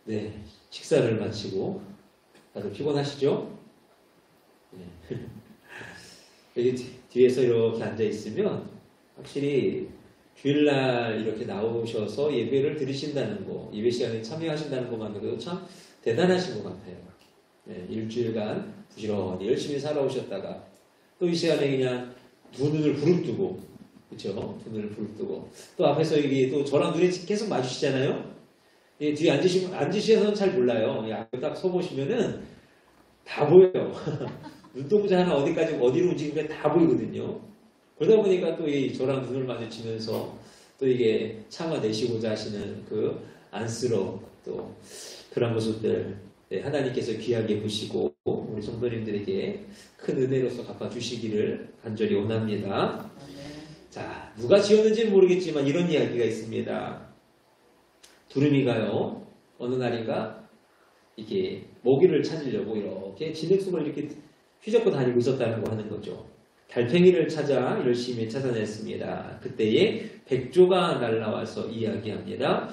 네, 식사를 마치고 다들 피곤하시죠? 네. 여기 뒤에서 이렇게 앉아 있으면 확실히 주일날 이렇게 나오셔서 예배를 들으신다는 거, 예배 시간에 참여하신다는 것만으로도 참 대단하신 것 같아요. 네, 일주일간 부지런히 열심히 살아오셨다가 또 이 시간에 그냥 두 눈을 부릅뜨고, 그렇죠? 두 눈을 부릅뜨고 또 앞에서 여기 또 저랑 눈이 계속 마주치잖아요. 예, 뒤에 앉으셔서는 잘 몰라요. 앞에 딱 서보시면은 다 보여요. 눈동자 하나 어디로 움직이는 게 다 보이거든요. 그러다 보니까 또 저랑 눈을 마주치면서 또 이게 참아내시고자 하시는 그 안쓰러움, 또 그런 모습들, 네, 하나님께서 귀하게 보시고 우리 성도님들에게 큰 은혜로서 갚아주시기를 간절히 원합니다. 자, 누가 지었는지는 모르겠지만 이런 이야기가 있습니다. 두루미가요, 어느 날인가 이게 먹이를 찾으려고 이렇게 진흙숲을 이렇게 휘젓고 다니고 있었다는 거 하는 거죠. 달팽이를 찾아 열심히 찾아냈습니다. 그때에 백조가 날라와서 이야기합니다.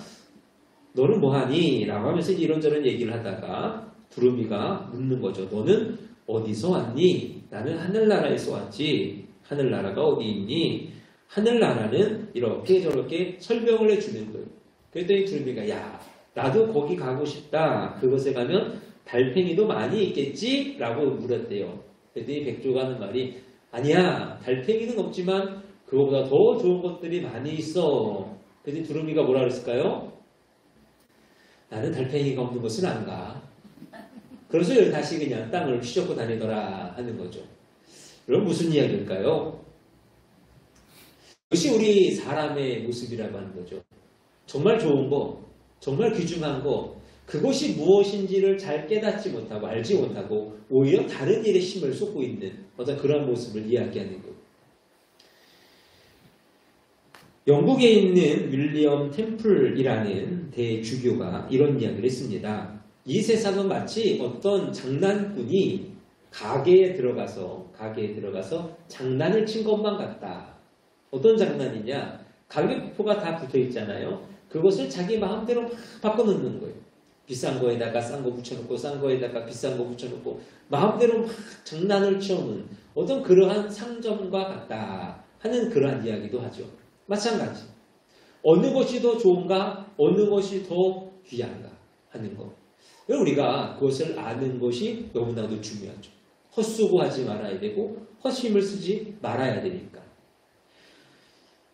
너는 뭐하니? 라고 하면서 이런저런 얘기를 하다가 두루미가 묻는 거죠. 너는 어디서 왔니? 나는 하늘나라에서 왔지. 하늘나라가 어디 있니? 하늘나라는 이렇게 저렇게 설명을 해주는 거예요. 그랬더니 두루미가 야, 나도 거기 가고 싶다. 그곳에 가면 달팽이도 많이 있겠지? 라고 물었대요. 그랬더니 백조가 하는 말이 아니야, 달팽이는 없지만 그거보다 더 좋은 것들이 많이 있어. 그랬더니 두루미가 뭐라 그랬을까요? 나는 달팽이가 없는 곳은 안 가. 그래서 다시 그냥 땅을 휘젓고 다니더라 하는 거죠. 그럼 무슨 이야기일까요? 그것이 우리 사람의 모습이라고 하는 거죠. 정말 좋은 거, 정말 귀중한 거, 그것이 무엇인지를 잘 깨닫지 못하고 알지 못하고 오히려 다른 일에 힘을 쏟고 있는 어떤 그런 모습을 이야기하는 거예요. 영국에 있는 윌리엄 템플이라는 대주교가 이런 이야기를 했습니다. 이 세상은 마치 어떤 장난꾼이 가게에 들어가서 장난을 친 것만 같다. 어떤 장난이냐? 가격표가 다 붙어 있잖아요. 그것을 자기 마음대로 막 바꿔놓는 거예요. 비싼 거에다가 싼 거 붙여놓고 싼 거에다가 비싼 거 붙여놓고 마음대로 막 장난을 치우는 어떤 그러한 상점과 같다 하는 그러한 이야기도 하죠. 마찬가지. 어느 것이 더 좋은가? 어느 것이 더 귀한가? 하는 것. 우리가 그것을 아는 것이 너무나도 중요하죠. 헛수고하지 말아야 되고 헛힘을 쓰지 말아야 되니까.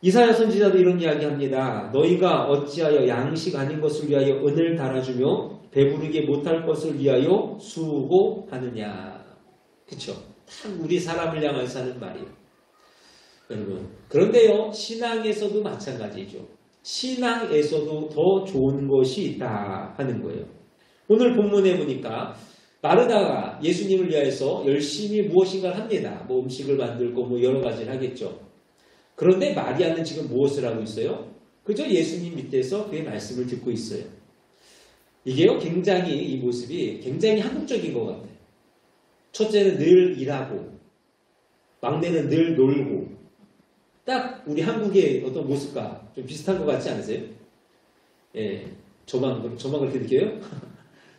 이사야 선지자도 이런 이야기합니다. 너희가 어찌하여 양식 아닌 것을 위하여 은을 달아주며 배부르게 못할 것을 위하여 수고하느냐. 그쵸? 딱 우리 사람을 향해서 하는 말이에요. 여러분, 그런데요, 신앙에서도 마찬가지죠. 신앙에서도 더 좋은 것이 있다 하는 거예요. 오늘 본문에 보니까 마르다가 예수님을 위해서 열심히 무엇인가를 합니다. 뭐 음식을 만들고 뭐 여러 가지를 하겠죠. 그런데 마리아는 지금 무엇을 하고 있어요? 그저 예수님 밑에서 그의 말씀을 듣고 있어요. 이게요, 굉장히 이 모습이 굉장히 한국적인 것 같아요. 첫째는 늘 일하고 막내는 늘 놀고 딱 우리 한국의 어떤 모습과 좀 비슷한 것 같지 않으세요? 예, 저만 그렇게 느껴요?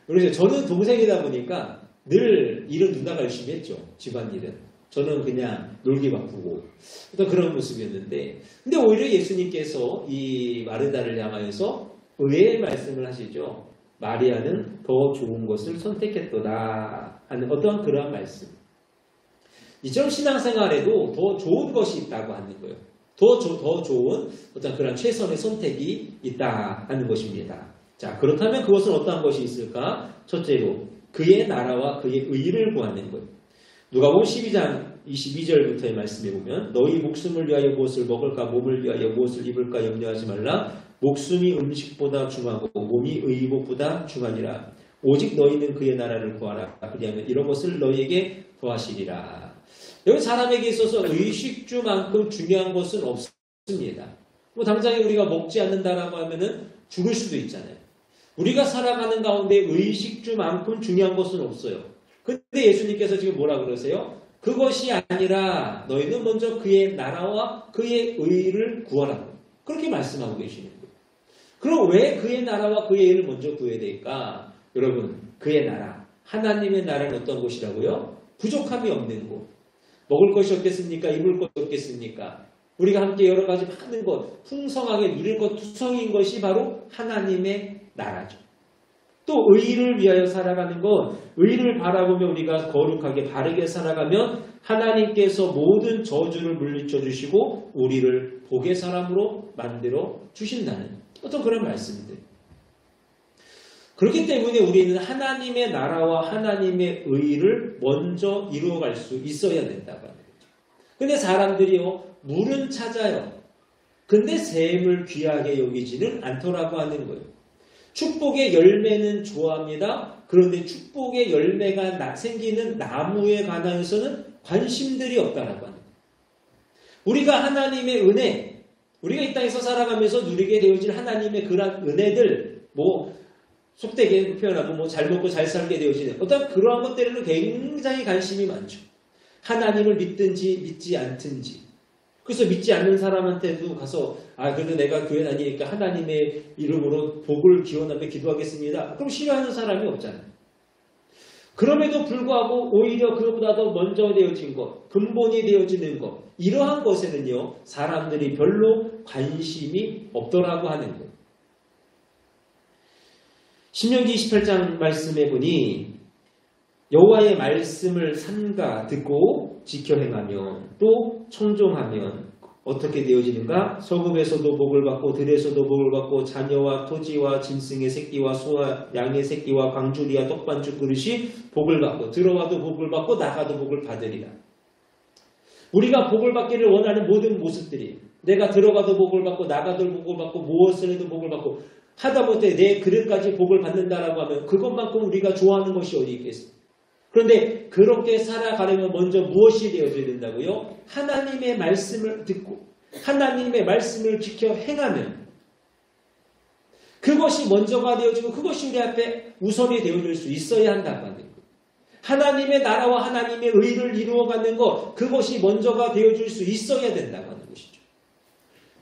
그래서 저는 동생이다 보니까 늘 일은 누나가 열심히 했죠. 집안일은. 저는 그냥 놀기 바쁘고 또 그런 모습이었는데 근데 오히려 예수님께서 이 마르다를 향하여서 의의 말씀을 하시죠. 마리아는 더 좋은 것을 선택했도다 하는 어떤 그러한 말씀. 이처럼 신앙생활에도 더 좋은 것이 있다고 하는 거예요. 더 좋은 어떤 그런 최선의 선택이 있다 하는 것입니다. 자, 그렇다면 그것은 어떠한 것이 있을까? 첫째로 그의 나라와 그의 의를 구하는 것. 누가복음 12장 22절부터의 말씀에 보면 너희 목숨을 위하여 무엇을 먹을까 몸을 위하여 무엇을 입을까 염려하지 말라. 목숨이 음식보다 중하고 몸이 의복보다 중하니라. 오직 너희는 그의 나라를 구하라. 그리하면 이런 것을 너희에게 더하시리라. 여기 사람에게 있어서 의식주만큼 중요한 것은 없습니다. 뭐 당장에 우리가 먹지 않는다라고 하면은 죽을 수도 있잖아요. 우리가 살아가는 가운데 의식주만큼 중요한 것은 없어요. 근데 예수님께서 지금 뭐라 그러세요? 그것이 아니라 너희는 먼저 그의 나라와 그의 의를 구하라. 그렇게 말씀하고 계시는 거예요. 그럼 왜 그의 나라와 그의 일을 먼저 구해야 될까? 여러분, 그의 나라, 하나님의 나라는 어떤 곳이라고요? 부족함이 없는 곳. 먹을 것이 없겠습니까? 입을 것이 없겠습니까? 우리가 함께 여러 가지 많은 것, 풍성하게 누릴 것, 투성인 것이 바로 하나님의 나라죠. 또 의를 위하여 살아가는 것, 의를 바라보며 우리가 거룩하게 바르게 살아가면 하나님께서 모든 저주를 물리쳐 주시고 우리를 복의 사람으로 만들어 주신다는 어떤 그런 말씀들. 그렇기 때문에 우리는 하나님의 나라와 하나님의 의를 먼저 이루어갈 수 있어야 된다고 하는 거죠. 근데 사람들이요, 물은 찾아요. 근데 샘을 귀하게 여기지는 않더라고 하는 거예요. 축복의 열매는 좋아합니다. 그런데 축복의 열매가 생기는 나무에 관해서는 관심들이 없다라고 하는 거예요. 우리가 하나님의 은혜, 우리가 이 땅에서 살아가면서 누리게 되어질 하나님의 그러한 은혜들, 속되게 표현하고 잘 먹고 잘 살게 되어지는 어떤 그러한 것들에는 굉장히 관심이 많죠. 하나님을 믿든지 믿지 않든지. 그래서 믿지 않는 사람한테도 가서 그래도 내가 교회 다니니까 하나님의 이름으로 복을 기원하며 기도하겠습니다. 그럼 싫어하는 사람이 없잖아요. 그럼에도 불구하고 오히려 그것보다도 먼저 되어진 것, 근본이 되어지는 것, 이러한 것에는요, 사람들이 별로 관심이 없더라고 하는 거예요. 신명기 28장 말씀해 보니 여호와의 말씀을 삼가 듣고 지켜 행하면 또 청종하면 어떻게 되어지는가? 소금에서도 복을 받고 들에서도 복을 받고 자녀와 토지와 짐승의 새끼와 소와 양의 새끼와 광주리와 떡반죽 그릇이 복을 받고 들어와도 복을 받고 나가도 복을 받으리라. 우리가 복을 받기를 원하는 모든 모습들이 내가 들어가도 복을 받고 나가도 복을 받고 무엇을 해도 복을 받고 하다못해 내 그릇까지 복을 받는다라고 하면 그것만큼 우리가 좋아하는 것이 어디 있겠습니까? 그런데 그렇게 살아가려면 먼저 무엇이 되어져야 된다고요? 하나님의 말씀을 듣고 하나님의 말씀을 지켜 행하면 그것이 먼저가 되어지고 그것이 우리 앞에 우선이 되어질 수 있어야 한다고 하는 거예요. 하나님의 나라와 하나님의 의를 이루어가는 것, 그것이 먼저가 되어질 수 있어야 된다고 하는 것이죠.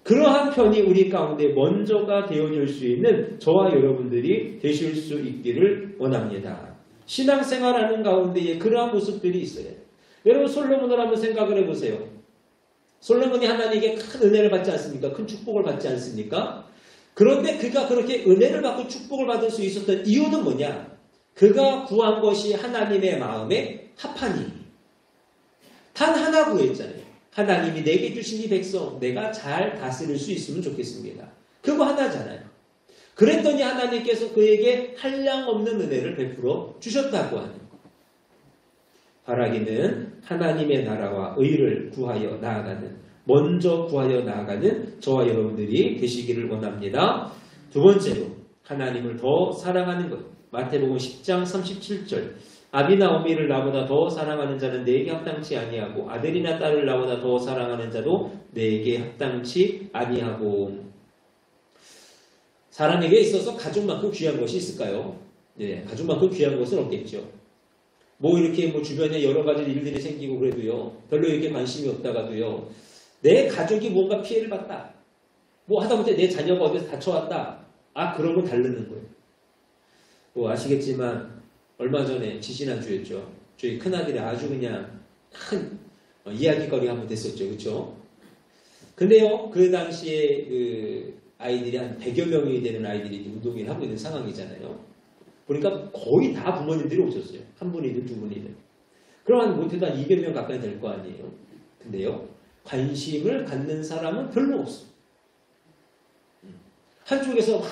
그러한 편이 우리 가운데 먼저가 되어질 수 있는 저와 여러분들이 되실 수 있기를 원합니다. 신앙생활하는 가운데에 그러한 모습들이 있어요. 여러분 솔로몬을 한번 생각을 해보세요. 솔로몬이 하나님에게 큰 은혜를 받지 않습니까? 큰 축복을 받지 않습니까? 그런데 그가 그렇게 은혜를 받고 축복을 받을 수 있었던 이유는 뭐냐? 그가 구한 것이 하나님의 마음에 합하니. 단 하나 구했잖아요. 하나님이 내게 주신 이 백성 내가 잘 다스릴 수 있으면 좋겠습니다. 그거 하나잖아요. 그랬더니 하나님께서 그에게 한량없는 은혜를 베풀어 주셨다고 하는 것. 바라기는 하나님의 나라와 의를 구하여 나아가는, 먼저 구하여 나아가는 저와 여러분들이 되시기를 원합니다. 두 번째로 하나님을 더 사랑하는 것. 마태복음 10장 37절. 아비나 어미를 나보다 더 사랑하는 자는 내게 합당치 아니하고 아들이나 딸을 나보다 더 사랑하는 자도 내게 합당치 아니하고. 사람에게 있어서 가족만큼 귀한 것이 있을까요? 네, 가족만큼 귀한 것은 없겠죠. 이렇게 주변에 여러 가지 일들이 생기고 그래도요, 별로 이렇게 관심이 없다가도요, 내 가족이 뭔가 피해를 봤다. 하다못해 내 자녀가 어디서 다쳐왔다. 그러면 다르는 거예요. 아시겠지만, 얼마 전에 지지난주였죠. 저희 큰아들이 아주 그냥 큰 이야기거리가 한번 됐었죠. 그렇죠? 근데요, 그 당시에 아이들이 한 100여 명이 되는 아이들이 운동회를 하고 있는 상황이잖아요. 보니까 거의 다 부모님들이 오셨어요. 한 분이든 두 분이든. 그럼 못해도 한 200명 가까이 될 거 아니에요. 근데요, 관심을 갖는 사람은 별로 없어요. 한쪽에서 막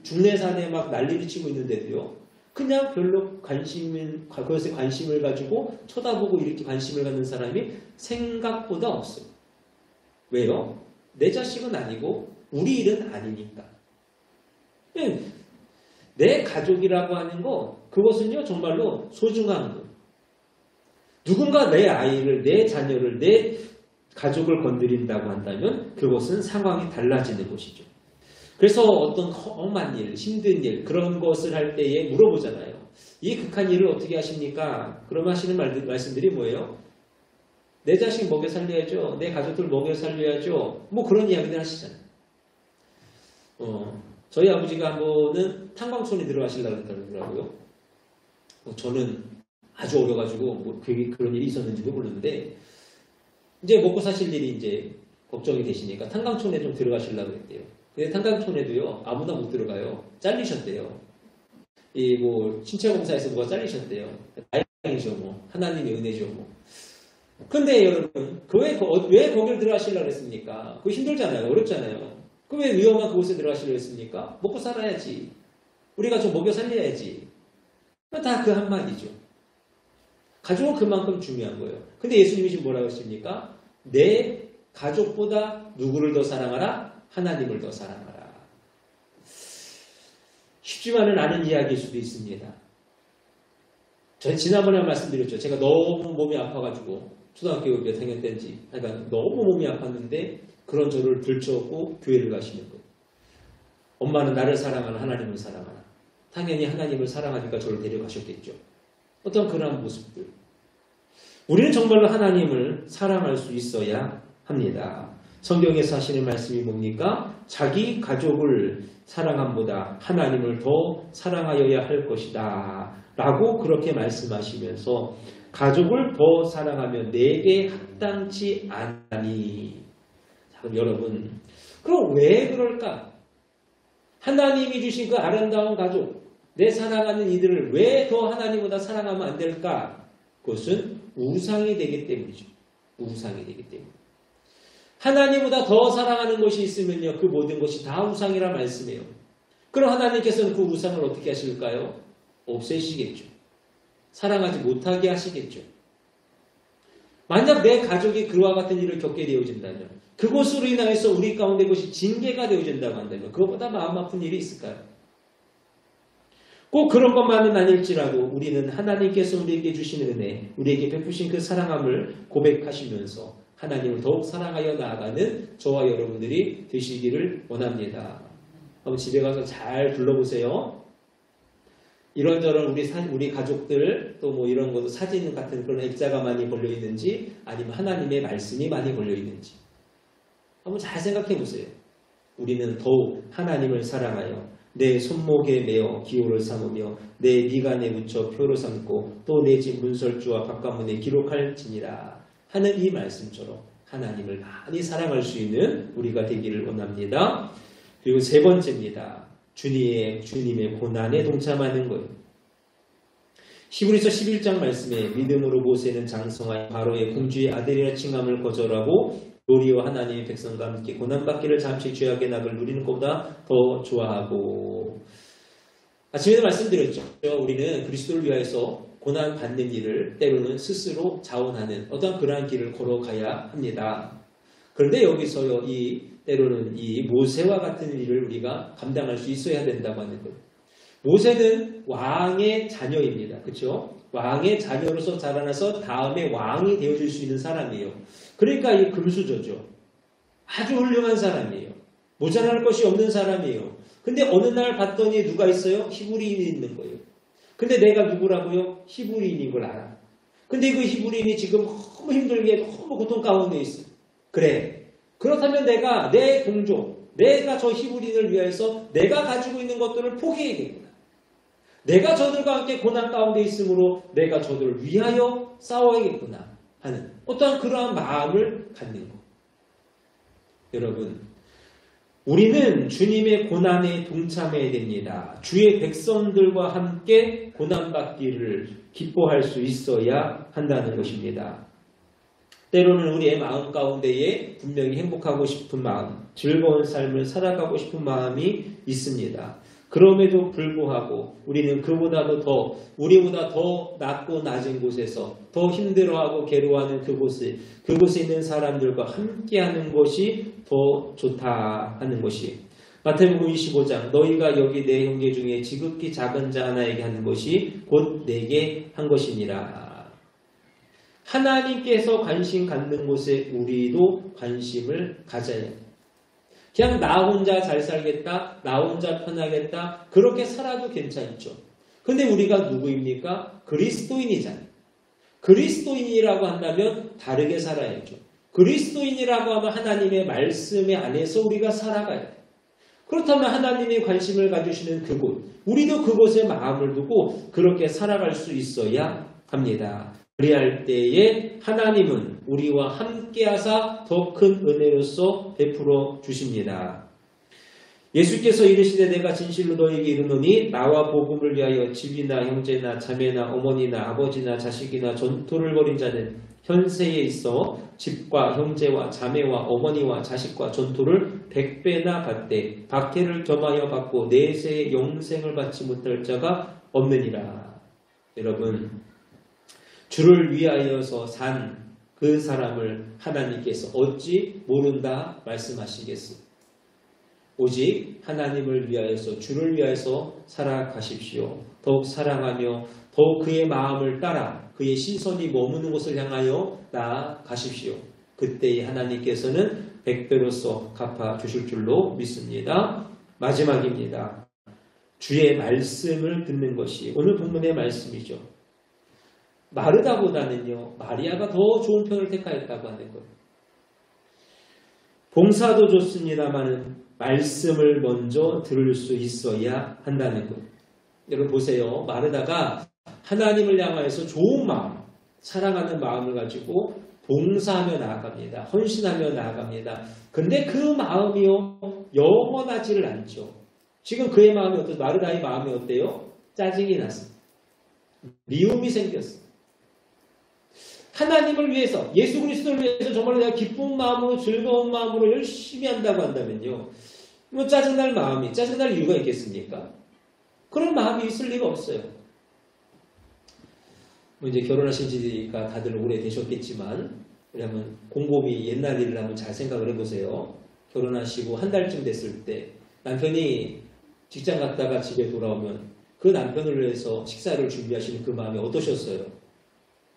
중내산에 막 난리를 치고 있는데도요, 그냥 별로 그것에 관심을 가지고 쳐다보고 이렇게 관심을 갖는 사람이 생각보다 없어요. 왜요? 내 자식은 아니고 우리 일은 아니니까. 내 가족이라고 하는 거, 그것은요, 정말로 소중한 거. 누군가 내 아이를, 내 자녀를, 내 가족을 건드린다고 한다면 그것은 상황이 달라지는 것이죠. 그래서 어떤 험한 일, 힘든 일, 그런 것을 할 때에 물어보잖아요. 이 극한 일을 어떻게 하십니까? 그럼 하시는 말씀들이 뭐예요? 내 자식 먹여 살려야죠. 내 가족들 먹여 살려야죠. 그런 이야기들 하시잖아요. 저희 아버지가 한 번은 탄광촌에 들어가시려고 그러더라고요. 저는 아주 어려가지고 뭐 그런 일이 있었는지도 모르는데 이제 먹고 사실 일이 이제 걱정이 되시니까 탄광촌에 좀 들어가시려고 했대요. 근데 탄광촌에도요 아무나 못 들어가요. 잘리셨대요. 이 뭐 신체공사에서 누가 잘리셨대요. 다행이죠 뭐 하나님의 은혜죠 뭐. 근데 여러분 왜 거기를 들어가시려고 했습니까? 그거 힘들잖아요. 어렵잖아요. 그럼 왜 위험한 그곳에 들어가시려고 했습니까? 먹고 살아야지. 우리가 좀 먹여 살려야지. 다 그 한마디죠. 가족은 그만큼 중요한 거예요. 근데 예수님이 지금 뭐라고 했습니까? 내 가족보다 누구를 더 사랑하라? 하나님을 더 사랑하라. 쉽지만은 않은 이야기일 수도 있습니다. 저는 지난번에 말씀드렸죠. 제가 너무 몸이 아파가지고 초등학교 몇 학년 때인지 그러니까 너무 몸이 아팠는데 그런 저를 들쳐오고 교회를 가시는 거예요. 엄마는 나를 사랑하라 하나님을 사랑하라. 당연히 하나님을 사랑하니까 저를 데려가셨겠죠. 어떤 그런 모습들. 우리는 정말로 하나님을 사랑할 수 있어야 합니다. 성경에서 하시는 말씀이 뭡니까? 자기 가족을 사랑함보다 하나님을 더 사랑하여야 할 것이다. 라고 그렇게 말씀하시면서 가족을 더 사랑하면 내게 합당치 않으니. 자, 그럼 여러분, 그럼 왜 그럴까? 하나님이 주신 그 아름다운 가족, 내 사랑하는 이들을 왜 더 하나님보다 사랑하면 안 될까? 그것은 우상이 되기 때문이죠. 우상이 되기 때문에. 하나님보다 더 사랑하는 것이 있으면요. 그 모든 것이 다 우상이라 말씀해요. 그럼 하나님께서는 그 우상을 어떻게 하실까요? 없애시겠죠. 사랑하지 못하게 하시겠죠. 만약 내 가족이 그와 같은 일을 겪게 되어진다면 그것으로 인하여서 우리 가운데 그것이 징계가 되어진다고 한다면 그것보다 마음 아픈 일이 있을까요? 꼭 그런 것만은 아닐지라도 우리는 하나님께서 우리에게 주신 은혜, 우리에게 베푸신 그 사랑함을 고백하시면서 하나님을 더욱 사랑하여 나아가는 저와 여러분들이 되시기를 원합니다. 한번 집에 가서 잘 둘러보세요. 이런저런 우리 가족들 또 뭐 이런 것도 사진 같은 그런 액자가 많이 걸려 있는지 아니면 하나님의 말씀이 많이 걸려 있는지 한번 잘 생각해 보세요. 우리는 더욱 하나님을 사랑하여 내 손목에 매어 기호를 삼으며 내 미간에 묻혀 표를 삼고 또 내 집 문설주와 바깥문에 기록할지니라 하는 이 말씀처럼 하나님을 많이 사랑할 수 있는 우리가 되기를 원합니다. 그리고 세 번째입니다. 주님의 고난에 동참하는 것. 히브리서 11장 말씀에 믿음으로 모세는 장성하여 바로의 공주의 아들이라 칭함을 거절하고 도리어 하나님의 백성과 함께 고난받기를 잠시 죄악의 낙을 누리는 것보다 더 좋아하고. 아침에도 말씀드렸죠. 우리는 그리스도를 위하여서 고난받는 일을 때로는 스스로 자원하는 어떤 그러한 길을 걸어가야 합니다. 그런데 여기서요, 때로는 이 모세와 같은 일을 우리가 감당할 수 있어야 된다고 하는 거예요. 모세는 왕의 자녀입니다. 그렇죠? 왕의 자녀로서 자라나서 다음에 왕이 되어줄 수 있는 사람이에요. 그러니까 이 금수저죠. 아주 훌륭한 사람이에요. 모자랄 것이 없는 사람이에요. 근데 어느 날 봤더니 누가 있어요? 히브리인이 있는 거예요. 근데 내가 누구라고요? 히브리인인 걸 알아. 근데 그 히브리인이 지금 너무 힘들게 너무 고통 가운데 있어요. 그래. 그렇다면 내가 내 동족, 내가 저 히브리인을 위해서 내가 가지고 있는 것들을 포기해야겠구나. 내가 저들과 함께 고난 가운데 있으므로 내가 저들을 위하여 싸워야겠구나 하는 어떠한 그러한 마음을 갖는 것. 여러분, 우리는 주님의 고난에 동참해야 됩니다. 주의 백성들과 함께 고난받기를 기뻐할 수 있어야 한다는 것입니다. 때로는 우리의 마음 가운데에 분명히 행복하고 싶은 마음, 즐거운 삶을 살아가고 싶은 마음이 있습니다. 그럼에도 불구하고 우리는 우리보다 더 낮고 낮은 곳에서 더 힘들어하고 괴로워하는 그곳에 있는 사람들과 함께하는 것이 더 좋다 하는 것이 마태복음 25장 너희가 여기 내 형제 중에 지극히 작은 자 하나에게 하는 것이 곧 내게 한 것이니라. 하나님께서 관심 갖는 곳에 우리도 관심을 가져야 합니다. 그냥 나 혼자 잘 살겠다, 나 혼자 편하겠다, 그렇게 살아도 괜찮죠. 근데 우리가 누구입니까? 그리스도인이잖아요. 그리스도인이라고 한다면 다르게 살아야죠. 그리스도인이라고 하면 하나님의 말씀 안에서 우리가 살아가야 돼요. 그렇다면 하나님이 관심을 가지시는 그곳, 우리도 그곳에 마음을 두고 그렇게 살아갈 수 있어야 합니다. 그리할 때에 하나님은 우리와 함께하사 더 큰 은혜로서 베풀어 주십니다. 예수께서 이르시되 내가 진실로 너에게 이르노니 나와 복음을 위하여 집이나 형제나 자매나 어머니나 아버지나 자식이나 전토를 벌인 자는 현세에 있어 집과 형제와 자매와 어머니와 자식과 전토를 100배나 받되 박해를 겸하여 받고 내세의 영생을 받지 못할 자가 없느니라. 여러분, 주를 위하여서 산 그 사람을 하나님께서 어찌 모른다 말씀하시겠어요? 오직 하나님을 위하여서 주를 위하여서 살아가십시오. 더욱 사랑하며 더욱 그의 마음을 따라 그의 시선이 머무는 곳을 향하여 나아가십시오. 그때에 하나님께서는 100배로서 갚아주실 줄로 믿습니다. 마지막입니다. 주의 말씀을 듣는 것이 오늘 본문의 말씀이죠. 마르다보다는요, 마리아가 더 좋은 편을 택하였다고 하는 거예요. 봉사도 좋습니다만 말씀을 먼저 들을 수 있어야 한다는 거예요. 여러분 보세요. 마르다가 하나님을 향하여서 좋은 마음, 사랑하는 마음을 가지고 봉사하며 나아갑니다. 헌신하며 나아갑니다. 근데 그 마음이요, 영원하지를 않죠. 지금 그의 마음이 어떠세요? 마르다의 마음이 어때요? 짜증이 났습니다. 미움이 생겼어요. 하나님을 위해서, 예수 그리스도를 위해서 정말 내가 기쁜 마음으로 즐거운 마음으로 열심히 한다고 한다면요, 뭐 짜증날 마음이, 짜증날 이유가 있겠습니까? 그런 마음이 있을 리가 없어요. 뭐 이제 결혼하신 지가 다들 오래되셨겠지만, 왜냐하면 곰곰이 옛날 일을 한번 잘 생각을 해보세요. 결혼하시고 한 달쯤 됐을 때 남편이 직장 갔다가 집에 돌아오면 그 남편을 위해서 식사를 준비하시는 그 마음이 어떠셨어요?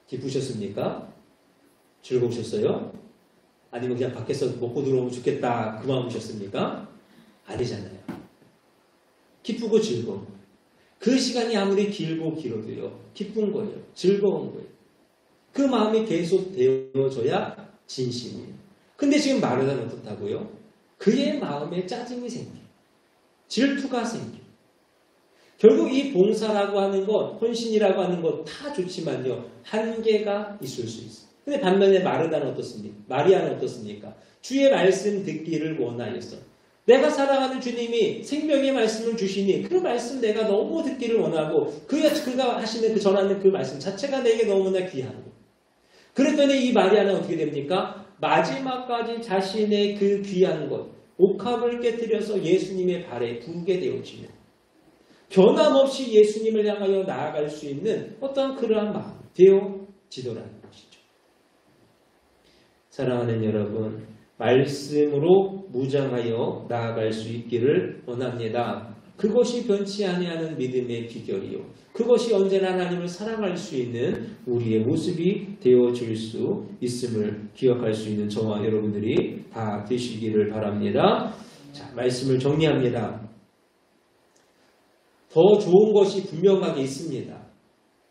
기쁘셨습니까? 즐거우셨어요? 아니면 그냥 밖에서 먹고 들어오면 좋겠다 그 마음이셨습니까? 아니잖아요. 기쁘고 즐거운 거예요. 그 시간이 아무리 길고 길어도요, 기쁜 거예요. 즐거운 거예요. 그 마음이 계속 되어져야 진심이에요. 근데 지금 마르다는 어떻다고요? 그의 마음에 짜증이 생겨요. 질투가 생겨요. 결국 이 봉사라고 하는 것, 헌신이라고 하는 것 다 좋지만요, 한계가 있을 수 있어요. 근데 반면에 마르다는 어떻습니까? 마리아는 어떻습니까? 주의 말씀 듣기를 원하였어. 내가 사랑하는 주님이 생명의 말씀을 주시니 그 말씀 내가 너무 듣기를 원하고 그가 하시는 그 전하는 그 말씀 자체가 내게 너무나 귀하고, 그랬더니 이 마리아는 어떻게 됩니까? 마지막까지 자신의 그 귀한 것, 옥합을 깨뜨려서 예수님의 발에 부게 되어지며 변함없이 예수님을 향하여 나아갈 수 있는 어떤 그러한 마음 되어지더라는 것이죠. 사랑하는 여러분, 말씀으로 무장하여 나아갈 수 있기를 원합니다. 그것이 변치 아니하는 믿음의 비결이요, 그것이 언제나 하나님을 사랑할 수 있는 우리의 모습이 되어질 수 있음을 기억할 수 있는 저와 여러분들이 다 되시기를 바랍니다. 자, 말씀을 정리합니다. 더 좋은 것이 분명하게 있습니다.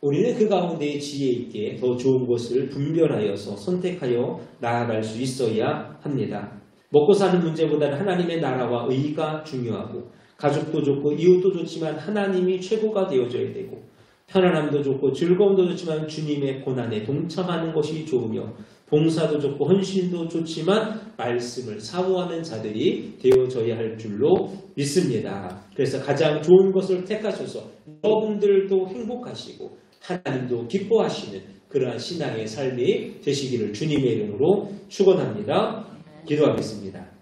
우리는 그 가운데 지혜 있게 더 좋은 것을 분별하여서 선택하여 나아갈 수 있어야 합니다. 먹고 사는 문제보다는 하나님의 나라와 의가 중요하고, 가족도 좋고 이웃도 좋지만 하나님이 최고가 되어져야 되고, 편안함도 좋고 즐거움도 좋지만 주님의 고난에 동참하는 것이 좋으며, 봉사도 좋고 헌신도 좋지만 말씀을 사모하는 자들이 되어져야 할 줄로 믿습니다. 그래서 가장 좋은 것을 택하셔서 여러분들도 행복하시고 하나님도 기뻐하시는 그러한 신앙의 삶이 되시기를 주님의 이름으로 축원합니다. 기도하겠습니다.